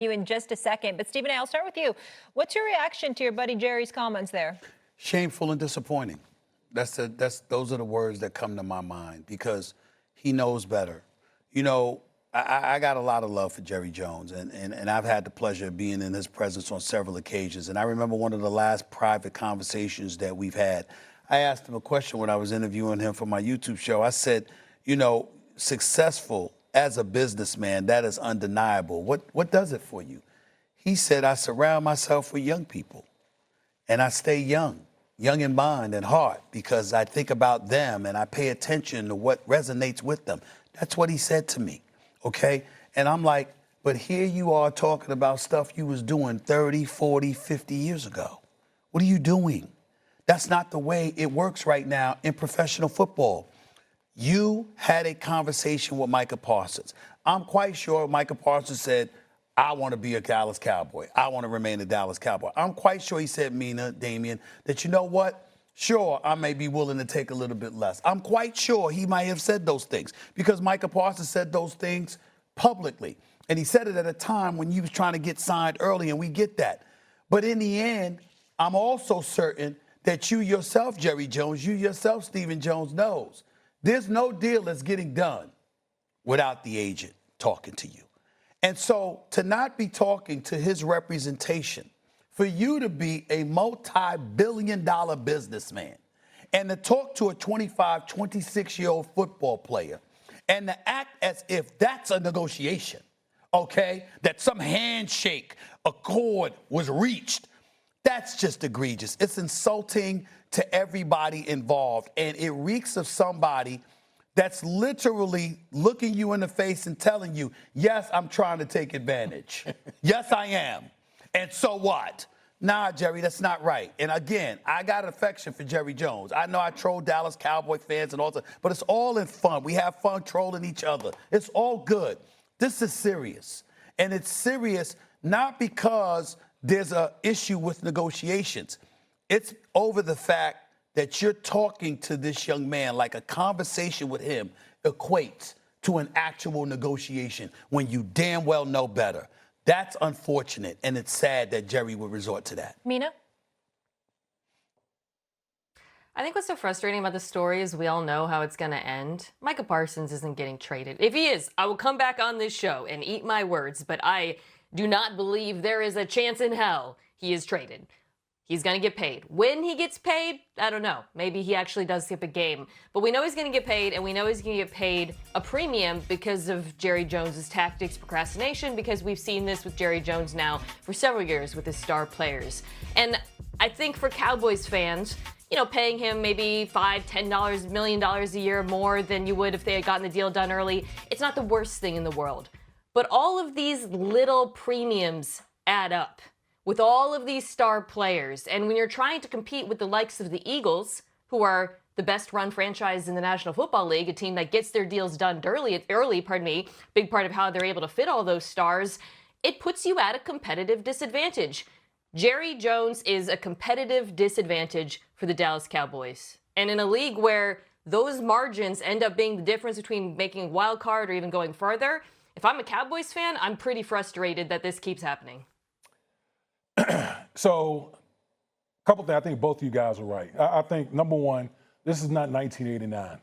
You in just a second. But Stephen A., I'll start with you. What's your reaction to your buddy Jerry's comments there? Shameful and disappointing. Those are the words that come to my mind because he knows better. You know, I got a lot of love for Jerry Jones, and I've had the pleasure of being in his presence on several occasions. And I remember one of the last private conversations that we've had. I asked him a question when I was interviewing him for my YouTube show. I said, you know, successful as a businessman, that is undeniable. What does it for you? He said, I surround myself with young people, and I stay young in mind and heart, because I think about them and I pay attention to what resonates with them. That's what he said to me, okay? And I'm like, but here you are talking about stuff you was doing 30, 40, 50 years ago. What are you doing? That's not the way it works right now in professional football. You had a conversation with Micah Parsons. I'm quite sure Micah Parsons said, I want to be a Dallas Cowboy. I want to remain a Dallas Cowboy. I'm quite sure he said, Mina, Damian, that you know what? Sure, I may be willing to take a little bit less. I'm quite sure he might have said those things because Micah Parsons said those things publicly. And he said it at a time when he was trying to get signed early, and we get that. But in the end, I'm also certain that you yourself, Jerry Jones, you yourself, Stephen Jones, knows there's no deal that's getting done without the agent talking to you. And so to not be talking to his representation, for you to be a multi-billion-dollar businessman and to talk to a 25, 26-year-old football player and to act as if that's a negotiation, okay, that some handshake accord was reached, that's just egregious. It's insulting to everybody involved, and it reeks of somebody that's literally looking you in the face and telling you, yes, I'm trying to take advantage. Yes, I am. And so what? Nah, Jerry, that's not right. And again, I got affection for Jerry Jones. I know I troll Dallas Cowboy fans and all that, but it's all in fun. We have fun trolling each other. It's all good. This is serious. And it's serious not because there's an issue with negotiations. It's over the fact that you're talking to this young man like a conversation with him equates to an actual negotiation when you damn well know better. That's unfortunate, and it's sad that Jerry would resort to that. Mina? I think what's so frustrating about the story is we all know how it's going to end. Micah Parsons isn't getting traded. If he is, I will come back on this show and eat my words, but I do not believe there is a chance in hell he is traded. He's going to get paid. When he gets paid, I don't know. Maybe he actually does skip a game. But we know he's going to get paid, and we know he's going to get paid a premium because of Jerry Jones's tactics, procrastination, because we've seen this with Jerry Jones now for several years with his star players. And I think for Cowboys fans, you know, paying him maybe $5, $10, $1 million a year more than you would if they had gotten the deal done early, it's not the worst thing in the world. But all of these little premiums add up with all of these star players. And when you're trying to compete with the likes of the Eagles, who are the best run franchise in the National Football League, a team that gets their deals done early, big part of how they're able to fit all those stars, it puts you at a competitive disadvantage. Jerry Jones is a competitive disadvantage for the Dallas Cowboys. And in a league where those margins end up being the difference between making a wild card or even going further, if I'm a Cowboys fan, I'm pretty frustrated that this keeps happening. So, a couple things. I think both of you guys are right. I think, number one, this is not 1989.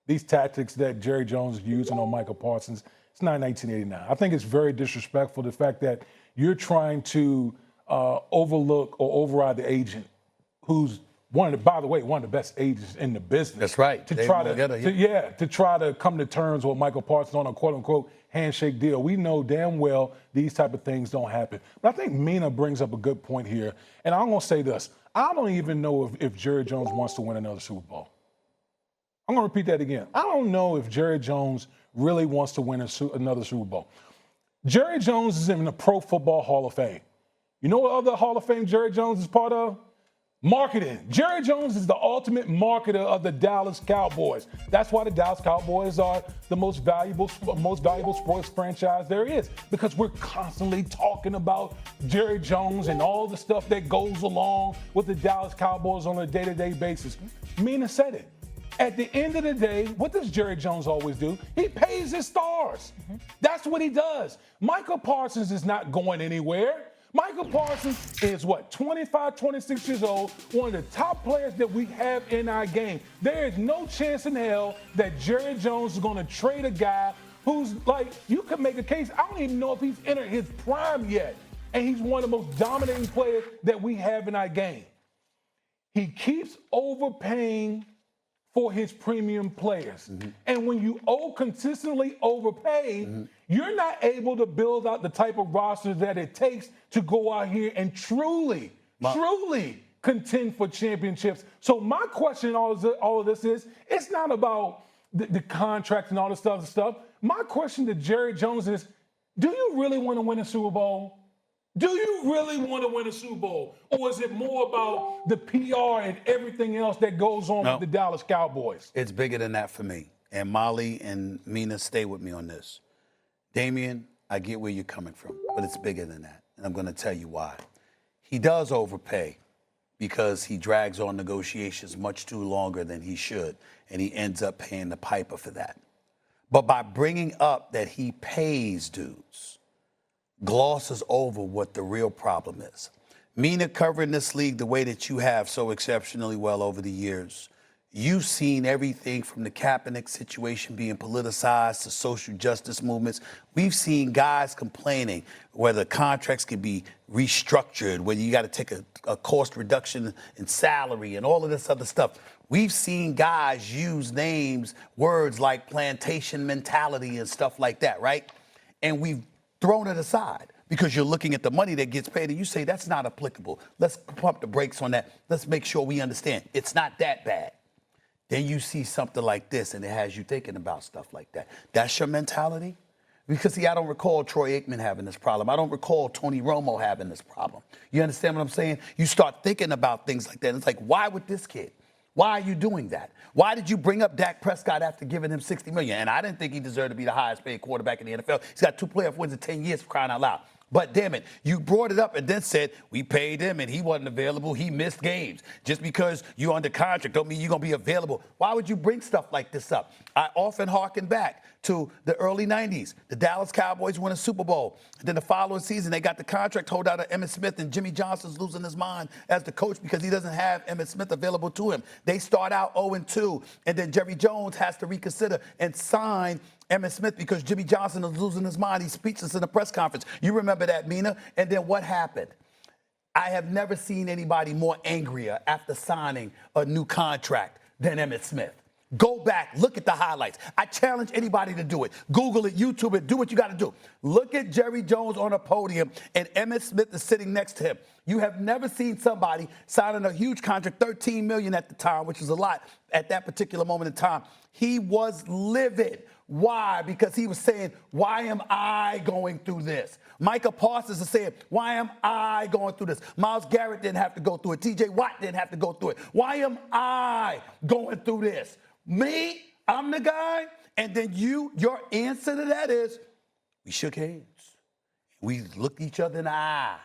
These tactics that Jerry Jones is using on Micah Parsons, it's not 1989. I think it's very disrespectful, the fact that you're trying to overlook or override the agent who's one of the best agents in the business. That's right. To try to come to terms with Michael Parsons on a quote-unquote handshake deal. We know damn well these type of things don't happen. But I think Mina brings up a good point here. And I'm going to say this. I don't even know if Jerry Jones wants to win another Super Bowl. I'm going to repeat that again. I don't know if Jerry Jones really wants to win another Super Bowl. Jerry Jones is in the Pro Football Hall of Fame. You know what other Hall of Fame Jerry Jones is part of? Marketing. Jerry Jones is the ultimate marketer of the Dallas Cowboys. That's why the Dallas Cowboys are the most valuable sports franchise there is, because we're constantly talking about Jerry Jones and all the stuff that goes along with the Dallas Cowboys on a day-to-day basis. Mina said it. At the end of the day, what does Jerry Jones always do? He pays his stars. That's what he does. Michael Parsons is not going anywhere. Michael Parsons is what, 25, 26 years old, one of the top players that we have in our game. There is no chance in hell that Jerry Jones is going to trade a guy who's like, you could make a case, I don't even know if he's entered his prime yet, and he's one of the most dominating players that we have in our game. He keeps overpaying for his premium players. And when you consistently overpay, you're not able to build out the type of roster that it takes to go out here and truly contend for championships. So my question in all of this is, it's not about the contract and all this other stuff. My question to Jerry Jones is, do you really want to win a Super Bowl? Do you really want to win a Super Bowl? Or is it more about the PR and everything else that goes on with the Dallas Cowboys? It's bigger than that for me. And Molly and Mina, stay with me on this. Damian, I get where you're coming from, but it's bigger than that. And I'm going to tell you why. He does overpay because he drags on negotiations much too longer than he should, and he ends up paying the piper for that. But by bringing up that he pays dudes, glosses over what the real problem is. Mina, covering this league the way that you have so exceptionally well over the years, you've seen everything from the Kaepernick situation being politicized to social justice movements. We've seen guys complaining whether contracts could be restructured, whether you got to take a cost reduction in salary and all of this other stuff. We've seen guys use names, words like plantation mentality and stuff like that, right? And we've thrown it aside because you're looking at the money that gets paid and you say that's not applicable. Let's pump the brakes on that. Let's make sure we understand it's not that bad. Then you see something like this and it has you thinking about stuff like that. That's your mentality? Because, see, I don't recall Troy Aikman having this problem. I don't recall Tony Romo having this problem. You understand what I'm saying? You start thinking about things like that. And it's like, why with this kid? Why are you doing that? Why did you bring up Dak Prescott after giving him $60 million? And I didn't think he deserved to be the highest paid quarterback in the NFL. He's got 2 playoff wins in 10 years, for crying out loud. But damn it, you brought it up and then said, we paid him and he wasn't available. He missed games. Just because you're under contract don't mean you're going to be available. Why would you bring stuff like this up? I often harken back to the early 90s. The Dallas Cowboys win a Super Bowl. And then the following season, they got the contract holdout of A.Smith, and Jimmy Johnson's losing his mind as the coach because he doesn't have A.Smith available to him. They start out 0-2, and then Jerry Jones has to reconsider and sign A.Smith because Jimmy Johnson is losing his mind. He's speechless in a press conference. You remember that, Mina? And then what happened? I have never seen anybody more angrier after signing a new contract than A.Smith. Go back, look at the highlights. I challenge anybody to do it. Google it, YouTube it, do what you got to do. Look at Jerry Jones on a podium and Emmitt Smith is sitting next to him. You have never seen somebody signing a huge contract, $13 million at the time, which is a lot at that particular moment in time. He was livid. Why? Because he was saying, why am I going through this? Micah Parsons is saying, why am I going through this? Myles Garrett didn't have to go through it. T.J. Watt didn't have to go through it. Why am I going through this? Me, I'm the guy. And then your answer to that is, we shook hands. We looked each other in the eye.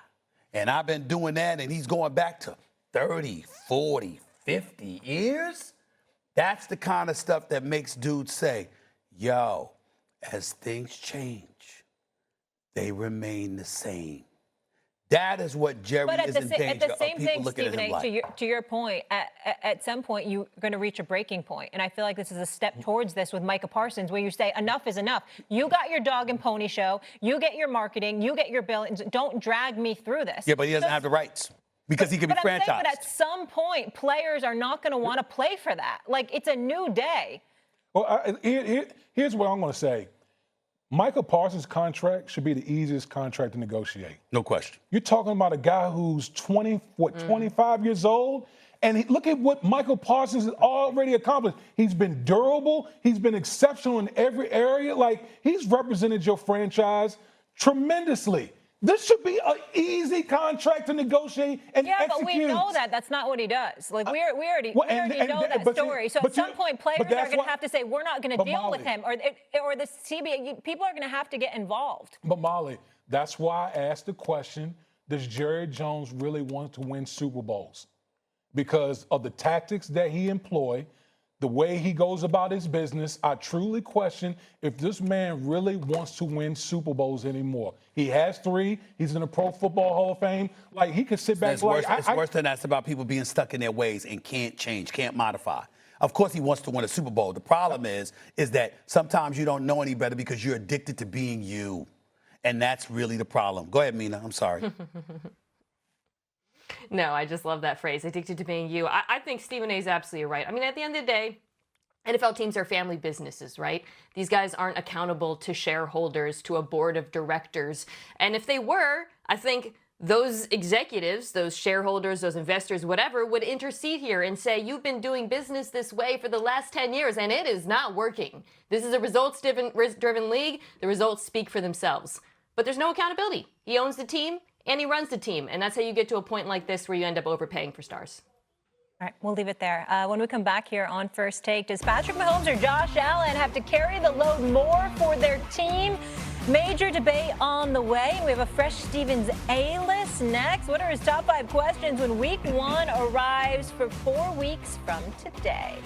And I've been doing that, and he's going back to 30, 40, 50 years. That's the kind of stuff that makes dudes say, yo, as things change, they remain the same. That is what Jerry is in danger at the same of people thing, looking Stephen at him like. to your point, at some point you're going to reach a breaking point. And I feel like this is a step towards this with Micah Parsons, where you say enough is enough. You got your dog and pony show. You get your marketing. You get your billings. Don't drag me through this. Yeah, but he doesn't have the rights because he can be franchised. But at some point, players are not going to want to play for that. Like, it's a new day. Well, here's what I'm going to say. Michael Parsons' contract should be the easiest contract to negotiate. No question. You're talking about a guy who's 25 years old, and look at what Michael Parsons has already accomplished. He's been durable. He's been exceptional in every area. Like, he's represented your franchise tremendously. This should be an easy contract to negotiate and execute. Yeah, but we know that. That's not what he does. Like, we already know that story. So at some point, players are going to have to say, we're not going to deal with him. Or the CBA, people are going to have to get involved. But, Molly, that's why I asked the question, does Jerry Jones really want to win Super Bowls? Because of the tactics that he employed, the way he goes about his business, I truly question if this man really wants to win Super Bowls anymore. He has 3. He's in the Pro Football Hall of Fame. Like, he could sit back. It's worse than that. It's about people being stuck in their ways and can't change, can't modify. Of course, he wants to win a Super Bowl. The problem is that sometimes you don't know any better because you're addicted to being you. And that's really the problem. Go ahead, Mina. I'm sorry. No, I just love that phrase, addicted to being you. I think Stephen A is absolutely right. I mean, at the end of the day, NFL teams are family businesses, right? These guys aren't accountable to shareholders, to a board of directors. And if they were, I think those executives, those shareholders, those investors, whatever, would intercede here and say, you've been doing business this way for the last 10 years, and it is not working. This is a results-driven league. The results speak for themselves. But there's no accountability. He owns the team, and he runs the team. And that's how you get to a point like this where you end up overpaying for stars. All right, we'll leave it there. When we come back here on First Take, does Patrick Mahomes or Josh Allen have to carry the load more for their team? Major debate on the way. We have a fresh Stevens A-list next. What are his top 5 questions when Week 1 arrives for 4 weeks from today?